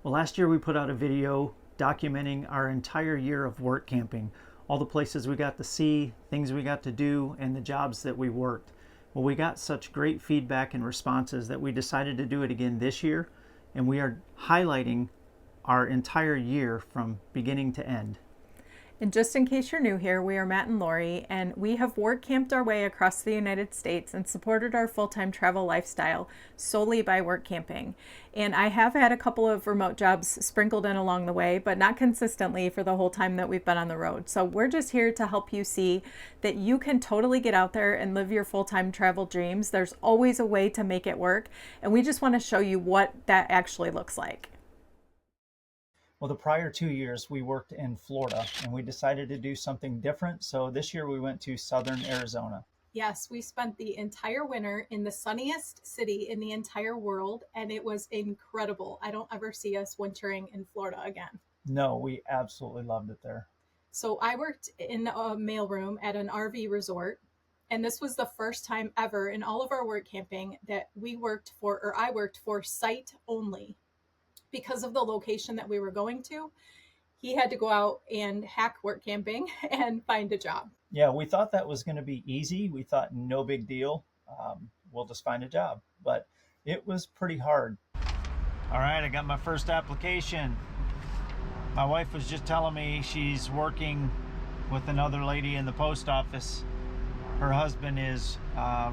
Well, last year we put out a video documenting our entire year of work camping, all the places we got to see, things we got to do, and the jobs that we worked. Well, we got such great feedback and responses that we decided to do it again this year, and we are highlighting our entire year from beginning to end. And just in case you're new here, we are Matt and Laurie, and we have work camped our way across the United States and supported our full-time travel lifestyle solely by work camping. And I have had a couple of remote jobs sprinkled in along the way, but not consistently for the whole time that we've been on the road. So we're just here to help you see that you can totally get out there and live your full-time travel dreams. There's always a way to make it work, and we just want to show you what that actually looks like. Well, the prior 2 years we worked in Florida and we decided to do something different. So this year we went to southern Arizona. Yes, we spent the entire winter in the sunniest city in the entire world, and it was incredible. I don't ever see us wintering in Florida again. No, we absolutely loved it there. So I worked in a mailroom at an RV resort, and this was the first time ever in all of our work camping that I worked for site only. Because of the location that we were going to, he had to go out and hack work camping and find a job. Yeah, we thought that was going to be easy. We thought no big deal. We'll just find a job. But it was pretty hard. All right, I got my first application. My wife was just telling me she's working with another lady in the post office. Her husband is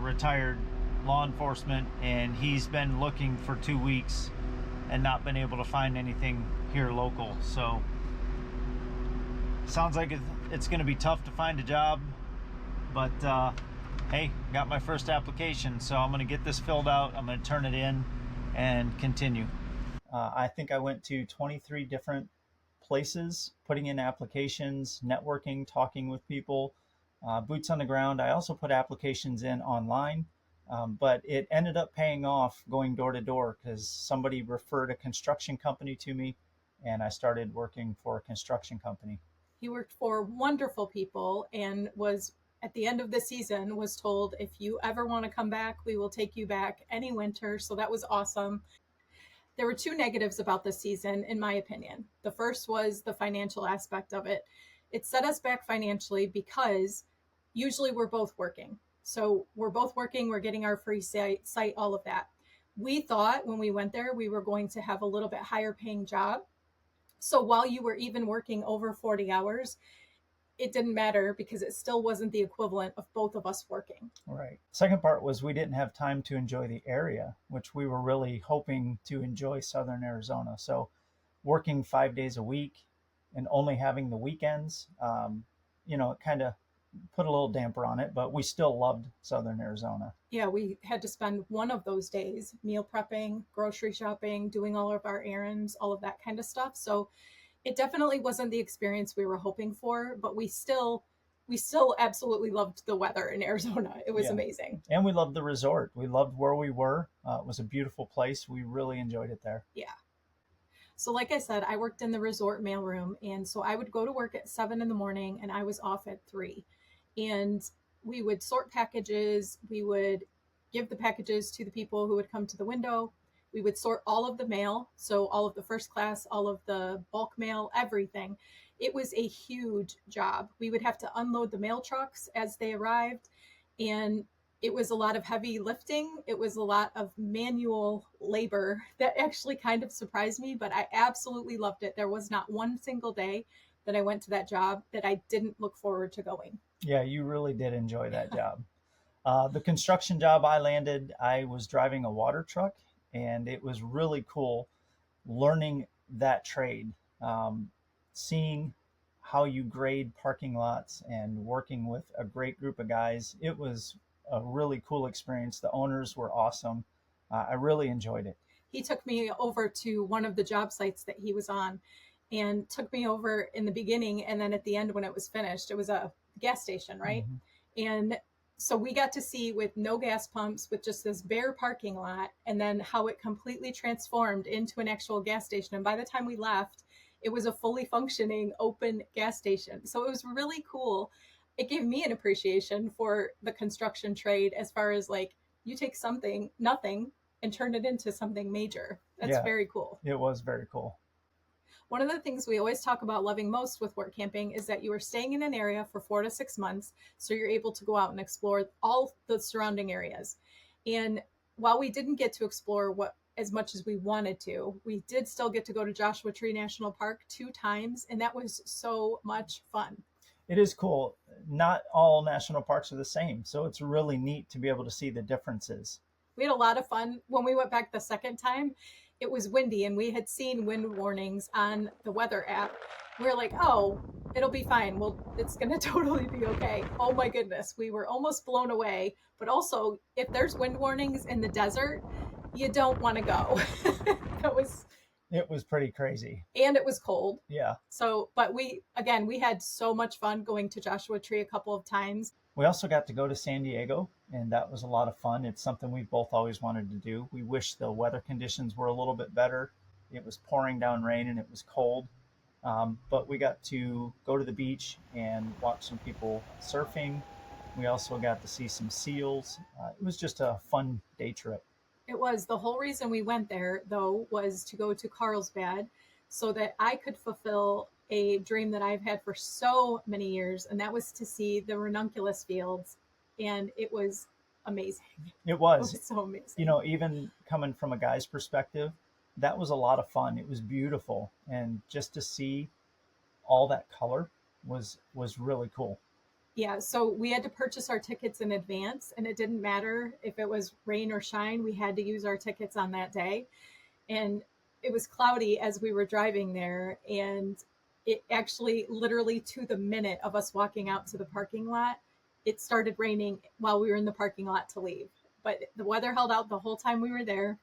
retired law enforcement, and he's been looking for 2 weeks and not been able to find anything here local. So sounds like it's going to be tough to find a job, but hey, got my first application, so I'm going to get this filled out. I'm going to turn it in and continue. I think I went to 23 different places, putting in applications, networking, talking with people, boots on the ground. I also put applications in online. But it ended up paying off going door to door because somebody referred a construction company to me, and I started working for a construction company. He worked for wonderful people and was, at the end of the season, was told, if you ever want to come back, we will take you back any winter. So that was awesome. There were two negatives about this season, in my opinion. The first was the financial aspect of it. It set us back financially because usually we're both working. So we're both working, we're getting our free site, all of that. We thought when we went there, we were going to have a little bit higher paying job. So while you were even working over 40 hours, it didn't matter because it still wasn't the equivalent of both of us working. Right. Second part was we didn't have time to enjoy the area, which we were really hoping to enjoy southern Arizona. So working 5 days a week and only having the weekends, it kind of put a little damper on it, but we still loved southern Arizona. Yeah, we had to spend one of those days meal prepping, grocery shopping, doing all of our errands, all of that kind of stuff. So it definitely wasn't the experience we were hoping for, but we still absolutely loved the weather in Arizona. It was amazing. And we loved the resort. We loved where we were. It was a beautiful place. We really enjoyed it there. Yeah. So like I said, I worked in the resort mailroom, and so I would go to work at 7 a.m. and I was off at 3. And we would sort packages. We would give the packages to the people who would come to the window. We would sort all of the mail. So all of the first class, all of the bulk mail, everything. It was a huge job. We would have to unload the mail trucks as they arrived. And it was a lot of heavy lifting. It was a lot of manual labor that actually kind of surprised me, but I absolutely loved it. There was not one single day that I went to that job that I didn't look forward to going. Yeah, you really did enjoy that job. The construction job I landed, I was driving a water truck, and it was really cool learning that trade, seeing how you grade parking lots and working with a great group of guys. It was a really cool experience. The owners were awesome. I really enjoyed it. He took me over to one of the job sites that he was on and took me over in the beginning. And then at the end, when it was finished, it was a gas station, right? Mm-hmm. And so we got to see, with no gas pumps, with just this bare parking lot, and then how it completely transformed into an actual gas station. And by the time we left, it was a fully functioning open gas station. So it was really cool. It gave me an appreciation for the construction trade, as far as like, you take nothing, and turn it into something major. That's very cool. It was very cool. One of the things we always talk about loving most with work camping is that you are staying in an area for 4 to 6 months, so you're able to go out and explore all the surrounding areas. And while we didn't get to explore what as much as we wanted to, we did still get to go to Joshua Tree National Park 2 times, and that was so much fun. It is cool. Not all national parks are the same, so it's really neat to be able to see the differences. We had a lot of fun. When we went back the second time, it was windy and we had seen wind warnings on the weather app. We were like, oh, it'll be fine. Well, it's going to totally be okay. Oh my goodness. We were almost blown away. But also, if there's wind warnings in the desert, you don't want to go. That was, It was pretty crazy. and it was cold. Yeah. So, but we had so much fun going to Joshua Tree a couple of times. We also got to go to San Diego, and that was a lot of fun. It's something we both always wanted to do. We wish the weather conditions were a little bit better. It was pouring down rain and it was cold, but we got to go to the beach and watch some people surfing. We also got to see some seals. It was just a fun day trip. It was the whole reason we went there, though, was to go to Carlsbad so that I could fulfill a dream that I've had for so many years, and that was to see the ranunculus fields. And it was amazing. It It was, was so amazing. even coming from a guy's perspective, that was a lot of fun. It was beautiful, and just to see all that color was really cool. Yeah, so we had to purchase our tickets in advance, and it didn't matter if it was rain or shine, we had to use our tickets on that day. And it was cloudy as we were driving there, and it actually literally to the minute of us walking out to the parking lot, it started raining while we were in the parking lot to leave. But the weather held out the whole time we were there,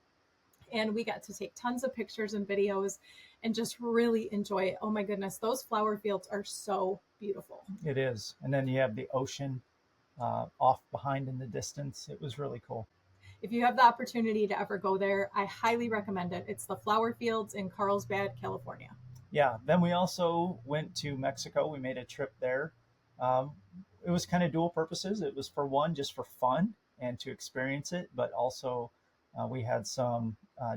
and we got to take tons of pictures and videos and just really enjoy it. Oh my goodness, those flower fields are so beautiful. It is. And then you have the ocean off behind in the distance. It was really cool. If you have the opportunity to ever go there, I highly recommend it. It's the flower fields in Carlsbad, California. Yeah. Then we also went to Mexico. We made a trip there. Um, it was kind of dual purposes. It was for one, just for fun and to experience it, but also we had some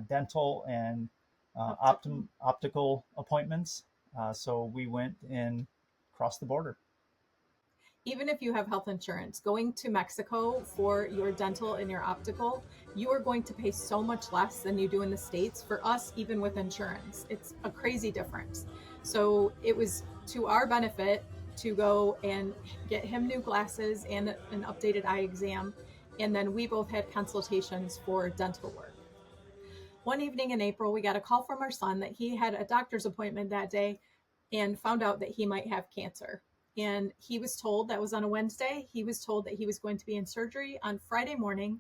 dental and optical appointments. So we went and crossed the border. Even if you have health insurance, going to Mexico for your dental and your optical, you are going to pay so much less than you do in the States. For us, even with insurance, it's a crazy difference. So it was to our benefit to go and get him new glasses and an updated eye exam. And then we both had consultations for dental work. One evening in April, we got a call from our son that he had a doctor's appointment that day and found out that he might have cancer. And he was told, that was on a Wednesday, he was told that he was going to be in surgery on Friday morning.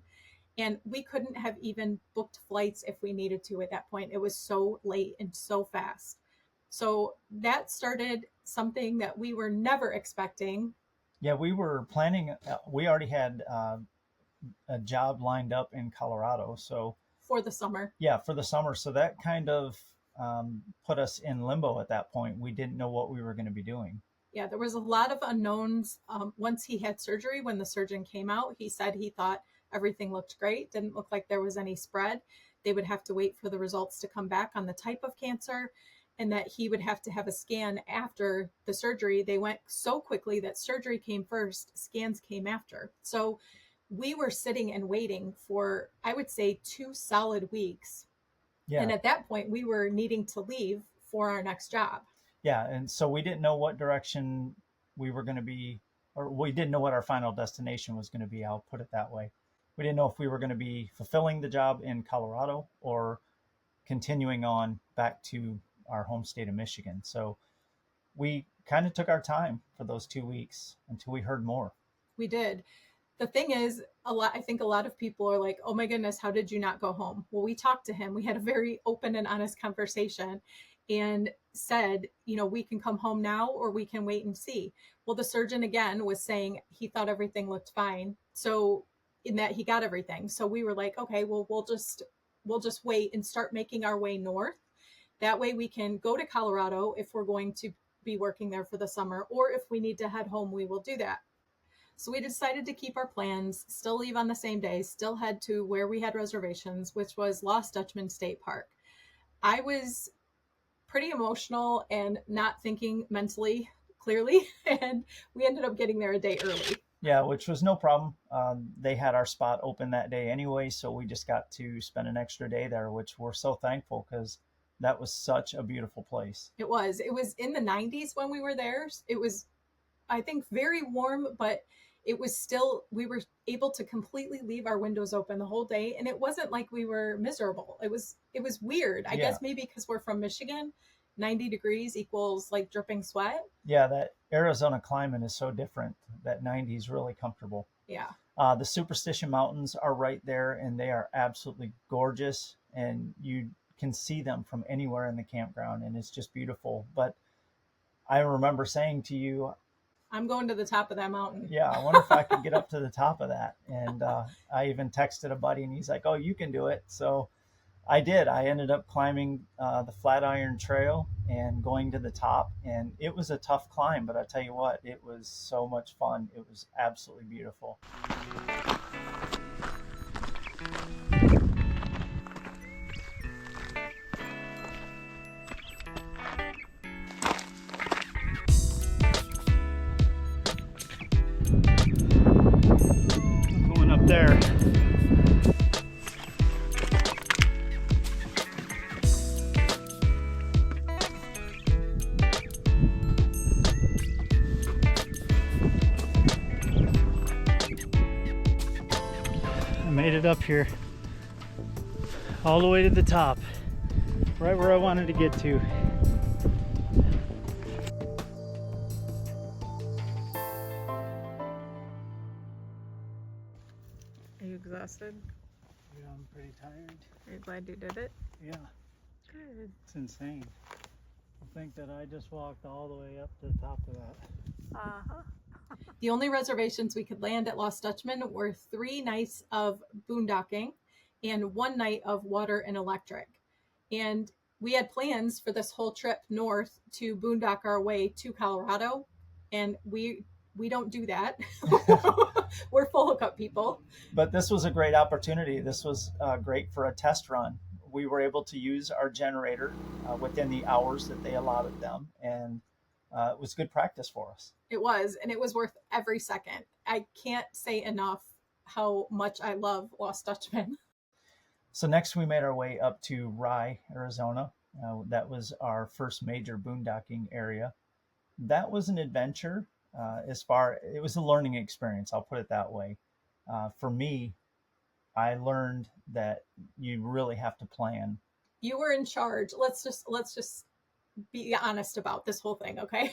And we couldn't have even booked flights if we needed to at that point. It was so late and so fast. So that started something that we were never expecting. Yeah, we were planning, we already had a job lined up in Colorado. So, For the summer. yeah, for the summer. So that kind of put us in limbo at that point. We didn't know what we were going to be doing. Yeah, there was a lot of unknowns. Once he had surgery, when the surgeon came out, he said he thought everything looked great, didn't look like there was any spread. They would have to wait for the results to come back on the type of cancer, and that he would have to have a scan after the surgery. They went so quickly that surgery came first, scans came after. So we were sitting and waiting for, I would say, 2 solid weeks. Yeah. And at that point, we were needing to leave for our next job. Yeah. And so we didn't know what direction we were going to be, or we didn't know what our final destination was going to be. I'll put it that way. We didn't know if we were going to be fulfilling the job in Colorado or continuing on back to our home state of Michigan. So we kind of took our time for those 2 weeks until we heard more. We did. The thing is, I think a lot of people are like, oh my goodness, how did you not go home? Well, we talked to him. We had a very open and honest conversation and said, we can come home now or we can wait and see. Well, the surgeon again was saying he thought everything looked fine. So in that he got everything. So we were like, okay, well, we'll just wait and start making our way north. That way we can go to Colorado if we're going to be working there for the summer, or if we need to head home, we will do that. So we decided to keep our plans, still leave on the same day, still head to where we had reservations, which was Lost Dutchman State Park. I was pretty emotional and not thinking mentally clearly. And we ended up getting there a day early. Yeah, which was no problem. They had our spot open that day anyway, so we just got to spend an extra day there, which we're so thankful because that was such a beautiful place. It was. It was in the 90s when we were there. It was, I think, very warm, but it was still, we were able to completely leave our windows open the whole day. And it wasn't like we were miserable. It was weird. I Yeah. guess maybe because we're from Michigan, 90 degrees equals like dripping sweat. Yeah, that Arizona climate is so different. That 90 is really comfortable. Yeah. The Superstition Mountains are right there, and they are absolutely gorgeous, and you can see them from anywhere in the campground, and it's just beautiful. But I remember saying to you, I'm going to the top of that mountain. yeah, I wonder if I could get up to the top of that. And I even texted a buddy, and he's like, oh, you can do it. So I did. I ended up climbing the Flatiron Trail and going to the top. And it was a tough climb, but I tell you what, it was so much fun. It was absolutely beautiful. Going up there. I made it up here all the way to the top, right where I wanted to get to. Are you exhausted? Yeah, I'm pretty tired. Are you glad you did it? Yeah, Good. it's insane. To think that I just walked all the way up to the top of that. Uh-huh. The only reservations we could land at Lost Dutchman were 3 nights of boondocking and 1 night of water and electric. And we had plans for this whole trip north to boondock our way to Colorado, and we don't do that. We're full hookup people. But this was a great opportunity. This was great for a test run. We were able to use our generator within the hours that they allotted them, and it was good practice for us. It was, and it was worth every second. I can't say enough how much I love Lost Dutchman. So next we made our way up to Rye, Arizona. That was our first major boondocking area. That was an adventure. It was a learning experience. I'll put it that way. For me, I learned that you really have to plan. You were in charge. Let's just be honest about this whole thing, okay?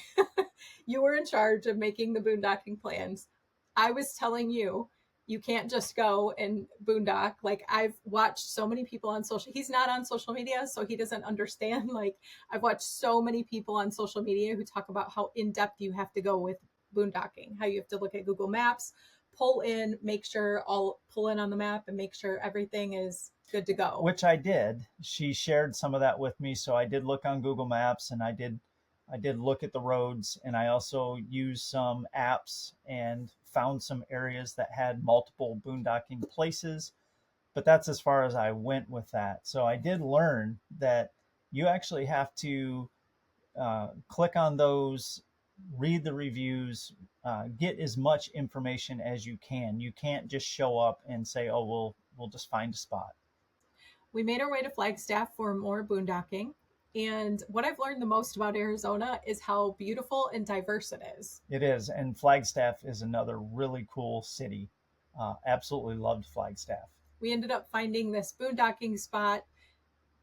You were in charge of making the boondocking plans. I was telling you, you can't just go and boondock. Like, I've watched so many people on social, he's not on social media, so he doesn't understand. Like, I've watched so many people on social media who talk about how in-depth you have to go with boondocking, how you have to look at Google Maps, pull in on the map and make sure everything is good to go. Which I did. She shared some of that with me, so I did look on Google Maps, and I did look at the roads, and I also used some apps and found some areas that had multiple boondocking places. But that's as far as I went with that. So I did learn that you actually have to click on those, read the reviews, get as much information as you can. You can't just show up and say, oh, we'll just find a spot. We made our way to Flagstaff for more boondocking. And what I've learned the most about Arizona is how beautiful and diverse it is. It is. And Flagstaff is another really cool city. Absolutely loved Flagstaff. We ended up finding this boondocking spot,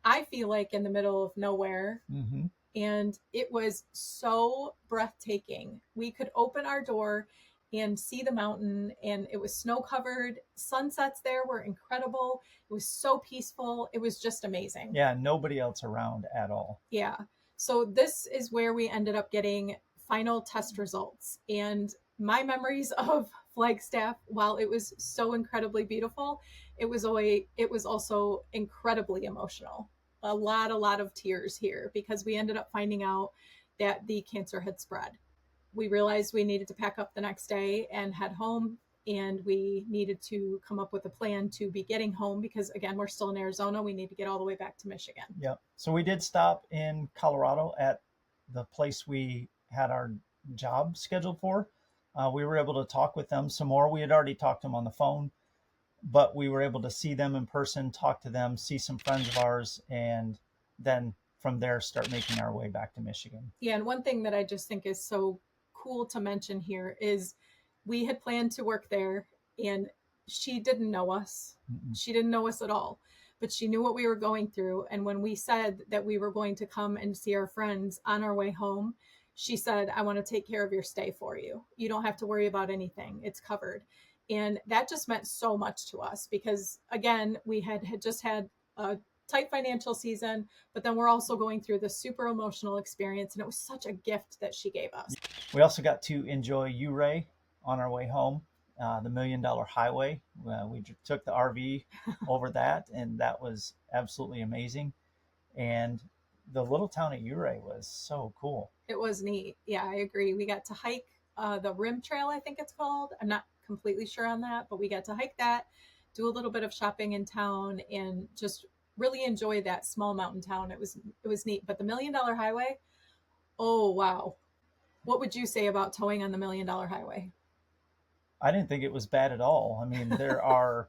I feel like in the middle of nowhere. Mm-hmm. And it was so breathtaking. We could open our door and see the mountain, and it was snow covered. Sunsets there were incredible. It was so peaceful. It was just amazing. Yeah, nobody else around at all. Yeah. So this is where we ended up getting final test results. And my memories of Flagstaff, while it was so incredibly beautiful, it was also incredibly emotional. A lot of tears here, because we ended up finding out that the cancer had spread. We realized we needed to pack up the next day and head home, and we needed to come up with a plan to be getting home because, again, we're still in Arizona. We need to get all the way back to Michigan. Yep. So we did stop in Colorado at the place we had our job scheduled for. We were able to talk with them some more. We had already talked to them on the phone, but we were able to see them in person, talk to them, see some friends of ours, and then from there start making our way back to Michigan. Yeah, and one thing that I just think is so cool to mention here is we had planned to work there, and she didn't know us. Mm-mm. She didn't know us at all, but she knew what we were going through. And when we said that we were going to come and see our friends on our way home, she said, I want to take care of your stay for you. You don't have to worry about anything, it's covered. And that just meant so much to us because, again, we had just had a tight financial season, but then we're also going through this super emotional experience, and it was such a gift that she gave us. We also got to enjoy Ouray on our way home, the $1 Million Highway. We took the RV over that, and that was absolutely amazing. And the little town of Ouray was so cool. It was neat. Yeah, I agree. We got to hike the Rim Trail, I think it's called. I'm not completely sure on that, but we got to hike that, do a little bit of shopping in town, and just really enjoy that small mountain town. It was neat. But the $1 Million Highway, oh wow. What would you say about towing on the $1 Million Highway? I didn't think it was bad at all. I mean, there are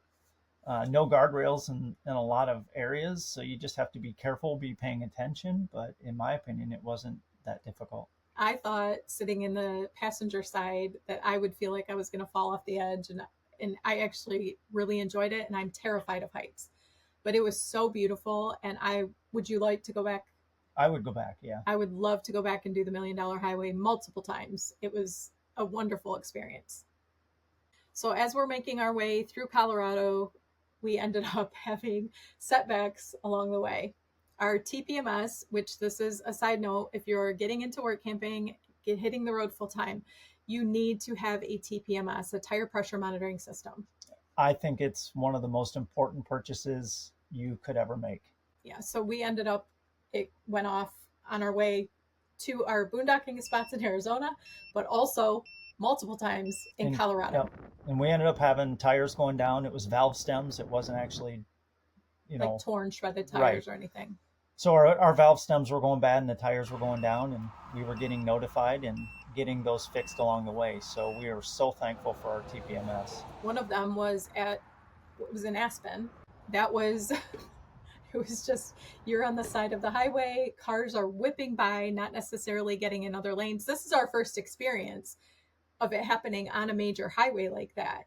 no guardrails in a lot of areas, so you just have to be careful, be paying attention. But in my opinion, it wasn't that difficult. I thought sitting in the passenger side that I would feel like I was going to fall off the edge, and I actually really enjoyed it, and I'm terrified of heights. But it was so beautiful, and would you like to go back? I would go back, yeah. I would love to go back and do the $1 Million Highway multiple times. It was a wonderful experience. So as we're making our way through Colorado, we ended up having setbacks along the way. Our TPMS, which this is a side note, if you're getting into work camping, hitting the road full time, you need to have a TPMS, a tire pressure monitoring system. I think it's one of the most important purchases you could ever make. Yeah, so we ended up, it went off on our way to our boondocking spots in Arizona, but also multiple times in Colorado. Yep. And we ended up having tires going down. It was valve stems. It wasn't actually, like torn, shredded tires or anything. So our valve stems were going bad and the tires were going down, and we were getting notified and getting those fixed along the way. So we are so thankful for our TPMS. One of them was in Aspen. That was, it was just, you're on the side of the highway, cars are whipping by, not necessarily getting in other lanes. This is our first experience of it happening on a major highway like that.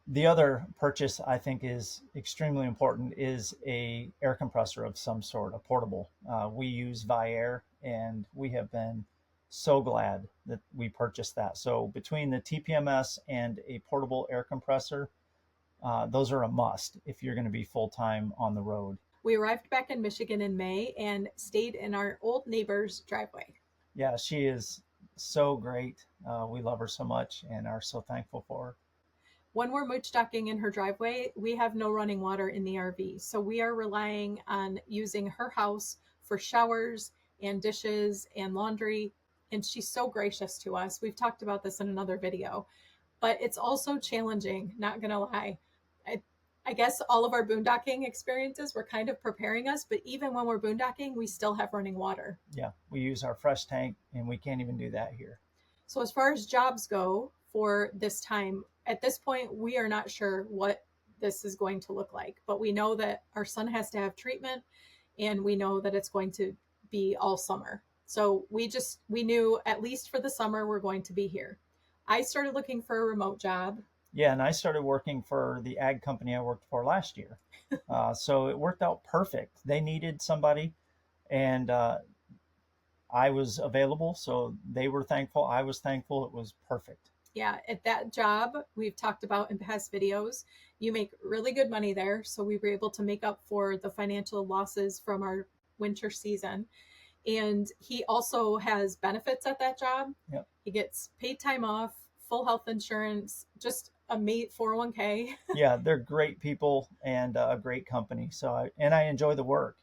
The other purchase I think is extremely important is a air compressor of some sort, a portable. We use Viair, and we have been so glad that we purchased that. So between the TPMS and a portable air compressor, those are a must if you're going to be full-time on the road. We arrived back in Michigan in May and stayed in our old neighbor's driveway. Yeah, she is so great. We love her so much and are so thankful for her. When we're mooch docking in her driveway, we have no running water in the RV. So we are relying on using her house for showers and dishes and laundry. And she's so gracious to us. We've talked about this in another video, but it's also challenging, not gonna lie. I guess all of our boondocking experiences were kind of preparing us, but even when we're boondocking, we still have running water. Yeah, we use our fresh tank, and we can't even do that here. So as far as jobs go for this time, at this point, we are not sure what this is going to look like, but we know that our son has to have treatment, and we know that it's going to be all summer. So we knew at least for the summer, we're going to be here. I started looking for a remote job. Yeah, and I started working for the ag company I worked for last year. So it worked out perfect. They needed somebody, and I was available. So they were thankful. I was thankful. It was perfect. Yeah, at that job, we've talked about in past videos, you make really good money there. So we were able to make up for the financial losses from our winter season. And he also has benefits at that job. Yep. He gets paid time off, full health insurance, just a 401k. Yeah, they're great people and a great company. So I enjoy the work.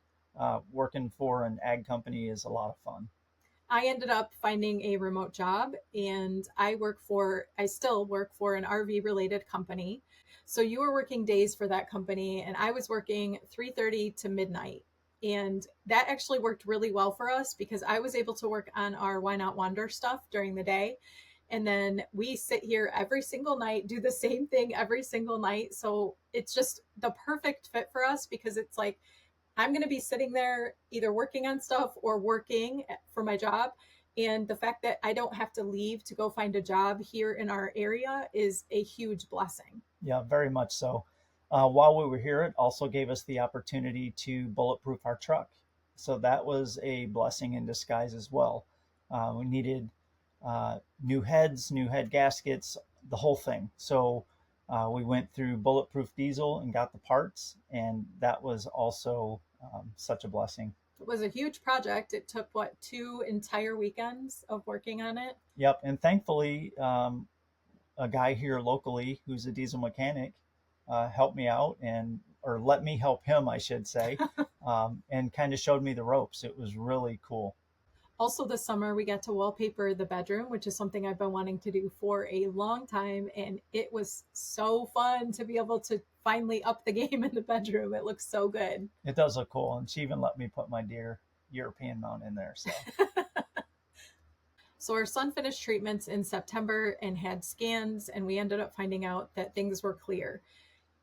Working for an ag company is a lot of fun. I ended up finding a remote job, and I still work for an RV related company. So you were working days for that company, and I was working 3:30 to midnight. And that actually worked really well for us because I was able to work on our Why Not Wander stuff during the day. And then we sit here every single night, do the same thing every single night. So it's just the perfect fit for us because it's like I'm going to be sitting there either working on stuff or working for my job. And the fact that I don't have to leave to go find a job here in our area is a huge blessing. Yeah, very much so. While we were here, it also gave us the opportunity to bulletproof our truck. So that was a blessing in disguise as well. We needed new heads, new head gaskets, the whole thing. So we went through Bulletproof Diesel and got the parts, and that was also such a blessing. It was a huge project. It took, what, 2 entire weekends of working on it? Yep, and thankfully, a guy here locally who's a diesel mechanic helped me out and or let me help him, I should say, and kind of showed me the ropes. It was really cool. Also, this summer, we got to wallpaper the bedroom, which is something I've been wanting to do for a long time. And it was so fun to be able to finally up the game in the bedroom. It looks so good. It does look cool, and she even let me put my deer European mount in there. So So our son finished treatments in September and had scans, and we ended up finding out that things were clear.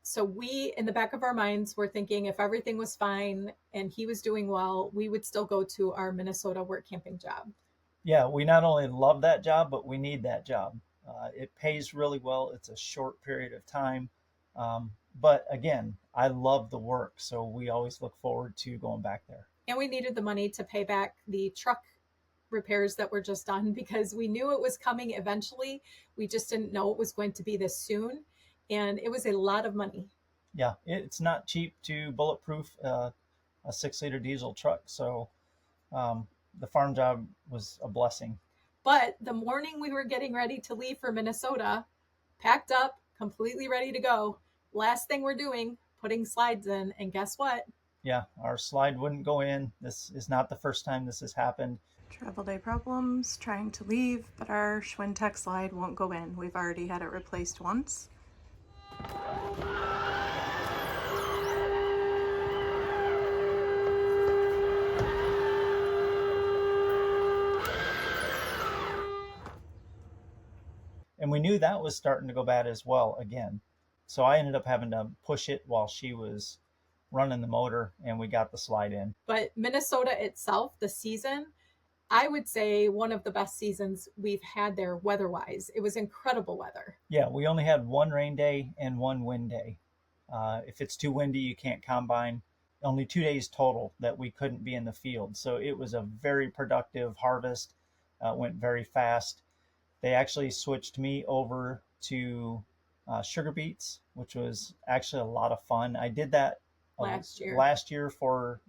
So we, in the back of our minds, were thinking if everything was fine and he was doing well, we would still go to our Minnesota work camping job. yeah, we not only love that job, but we need that job. It pays really well. It's a short period of time. But again, I love the work. So we always look forward to going back there. And we needed the money to pay back the truck repairs that were just done because we knew it was coming eventually. We just didn't know it was going to be this soon. And it was a lot of money. Yeah, it's not cheap to bulletproof a 6 liter diesel truck. So um, the farm job was a blessing. But the morning we were getting ready to leave for Minnesota, packed up, completely ready to go. Last thing we're doing, putting slides in. And guess what? Yeah, our slide wouldn't go in. This is not the first time this has happened. Travel day problems, trying to leave, but our Schwintek slide won't go in. We've already had it replaced once. And we knew that was starting to go bad as well again. So I ended up having to push it while she was running the motor, and we got the slide in. But Minnesota itself, the season, I would say one of the best seasons we've had there weather-wise. It was incredible weather. Yeah, we only had one rain day and one wind day. If it's too windy, you can't combine. Only 2 days total that we couldn't be in the field. So it was a very productive harvest. Went very fast. They actually switched me over to sugar beets, which was actually a lot of fun. I did that last year for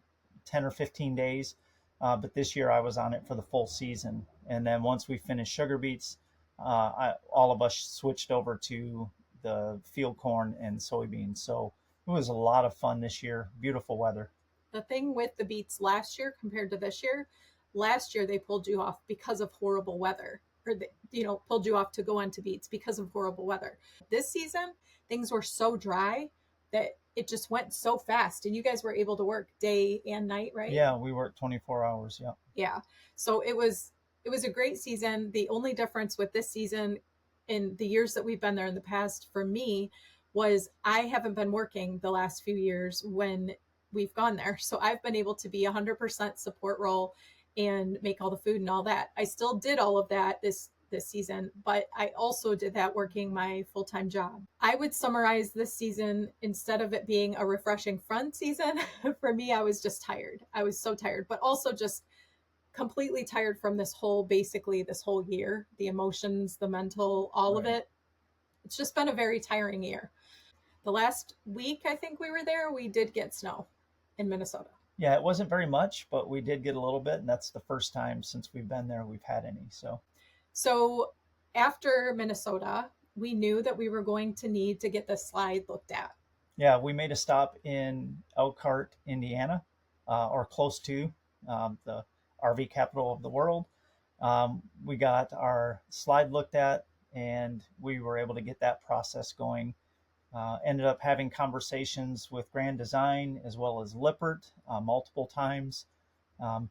10 or 15 days, but this year I was on it for the full season. And then once we finished sugar beets, all of us switched over to the field corn and soybeans. So it was a lot of fun this year. Beautiful weather. The thing with the beets last year compared to this year, last year they pulled you off because of horrible weather, or they, pulled you off to go onto beets because of horrible weather. This season, things were so dry that it just went so fast, and you guys were able to work day and night, right? Yeah, we worked 24 hours. Yeah. Yeah. So it was a great season. The only difference with this season in the years that we've been there in the past for me was I haven't been working the last few years when we've gone there. So I've been able to be 100% support role and make all the food and all that. I still did all of that this season, but I also did that working my full-time job. I would summarize this season, instead of it being a refreshing fun season, for me, I was just tired. I was so tired, but also just completely tired from this whole year, the emotions, the mental, all of it. It's just been a very tiring year. The last week I think we were there, we did get snow in Minnesota. Yeah, it wasn't very much, but we did get a little bit, and that's the first time since we've been there we've had any. So after Minnesota, we knew that we were going to need to get the slide looked at. Yeah, we made a stop in Elkhart, Indiana, or close to the RV capital of the world. We got our slide looked at, and we were able to get that process going. Ended up having conversations with Grand Design as well as Lippert multiple times.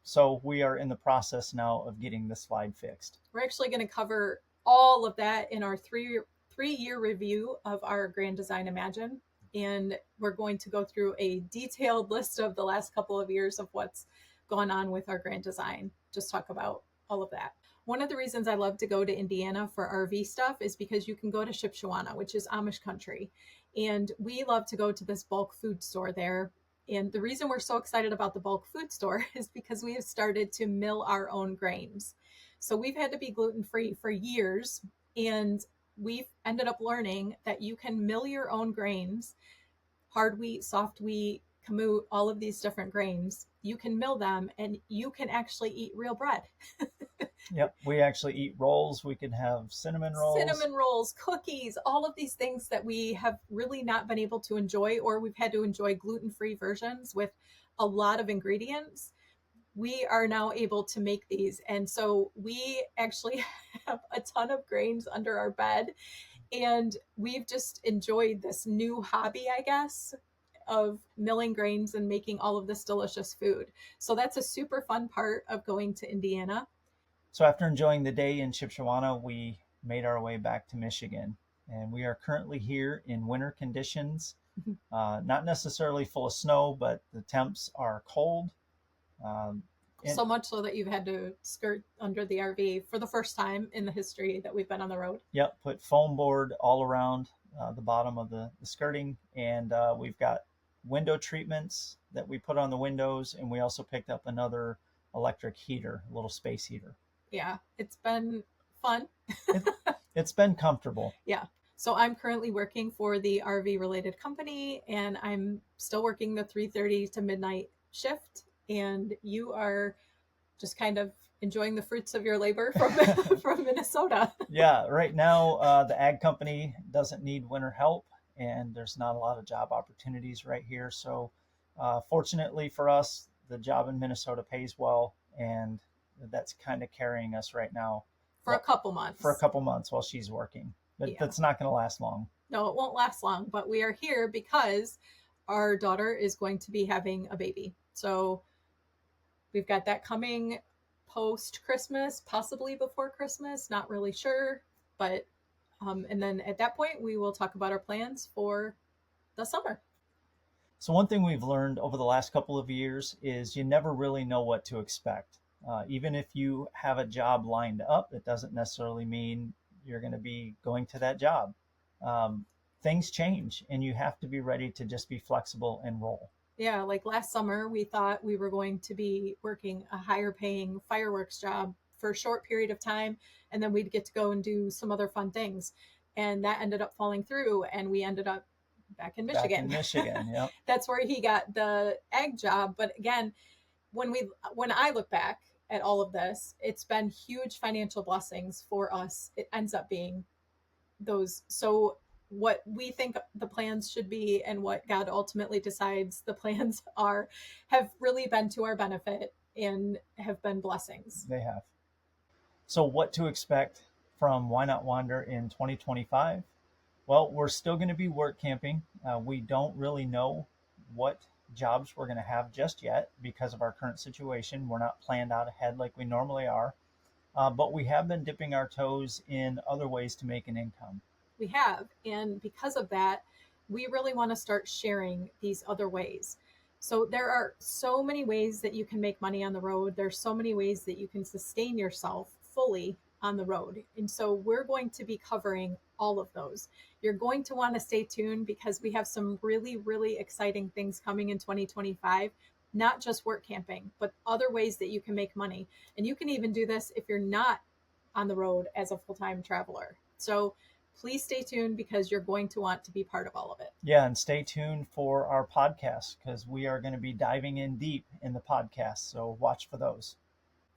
So we are in the process now of getting the slide fixed. We're actually going to cover all of that in our three-year review of our Grand Design Imagine. And we're going to go through a detailed list of the last couple of years of what's gone on with our Grand Design. Just talk about all of that. One of the reasons I love to go to Indiana for RV stuff is because you can go to Shipshewana, which is Amish country. And we love to go to this bulk food store there. And the reason we're so excited about the bulk food store is because we have started to mill our own grains. So we've had to be gluten-free for years, and we've ended up learning that you can mill your own grains, hard wheat, soft wheat, kamut, all of these different grains. You can mill them and you can actually eat real bread. Yep, we actually eat rolls. We can have cinnamon rolls, cookies, all of these things that we have really not been able to enjoy, or we've had to enjoy gluten-free versions with a lot of ingredients. We are now able to make these. And so we actually have a ton of grains under our bed. And we've just enjoyed this new hobby, I guess, of milling grains and making all of this delicious food. So that's a super fun part of going to Indiana. So after enjoying the day in Shipshewana, we made our way back to Michigan. And we are currently here in winter conditions, not necessarily full of snow, but the temps are cold. So much so that you've had to skirt under the RV for the first time in the history that we've been on the road. Yep, put foam board all around the bottom of the skirting, and we've got window treatments that we put on the windows, and we also picked up another electric heater, a little space heater. Yeah, it's been fun. It's been comfortable. Yeah. So I'm currently working for the RV related company, and I'm still working the 3:30 to midnight shift. And you are just kind of enjoying the fruits of your labor from Minnesota. Yeah, right now the ag company doesn't need winter help, and there's not a lot of job opportunities right here. So fortunately for us, the job in Minnesota pays well, and that's kind of carrying us right now. For a couple months. For a couple months while she's working. But that's not going to last long. No, it won't last long. But we are here because our daughter is going to be having a baby. So we've got that coming post-Christmas, possibly before Christmas. Not really sure. But, and then at that point, we will talk about our plans for the summer. So one thing we've learned over the last couple of years is you never really know what to expect. Even if you have a job lined up, it doesn't necessarily mean you're going to be going to that job. Things change, and you have to be ready to just be flexible and roll. Yeah, like last summer, we thought we were going to be working a higher paying fireworks job for a short period of time, and then we'd get to go and do some other fun things. And that ended up falling through, and we ended up back in Michigan. Yeah. That's where he got the ag job. But again, when I look back at all of this, it's been huge financial blessings for us. It ends up being those. So what we think the plans should be and what God ultimately decides the plans are have really been to our benefit and have been blessings. They have. So what to expect from Why Not Wander in 2025? Well, we're still going to be work camping. We don't really know what jobs we're going to have just yet because of our current situation. We're not planned out ahead like we normally are, but we have been dipping our toes in other ways to make an income. We have, and because of that, we really want to start sharing these other ways. So there are so many ways that you can make money on the road. There's so many ways that you can sustain yourself fully on the road. And so we're going to be covering all of those. You're going to want to stay tuned because we have some really, really exciting things coming in 2025, not just work camping, but other ways that you can make money. And you can even do this if you're not on the road as a full-time traveler. So please stay tuned because you're going to want to be part of all of it. Yeah, and stay tuned for our podcast because we are going to be diving in deep in the podcast. So watch for those.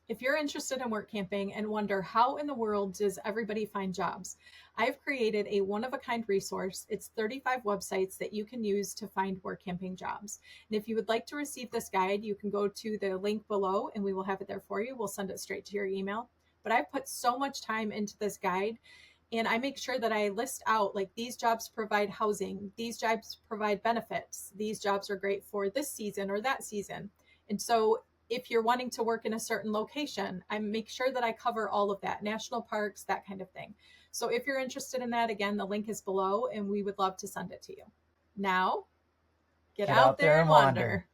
If you're interested in work camping and wonder how in the world does everybody find jobs, I've created a one-of-a-kind resource. It's 35 websites that you can use to find work camping jobs. And if you would like to receive this guide, you can go to the link below and we will have it there for you. We'll send it straight to your email. but I've put so much time into this guide, and I make sure that I list out like these jobs provide housing, these jobs provide benefits, these jobs are great for this season or that season. And so if you're wanting to work in a certain location, I make sure that I cover all of that, national parks, that kind of thing. So if you're interested in that, again, the link is below and we would love to send it to you. Now, get out there and wander.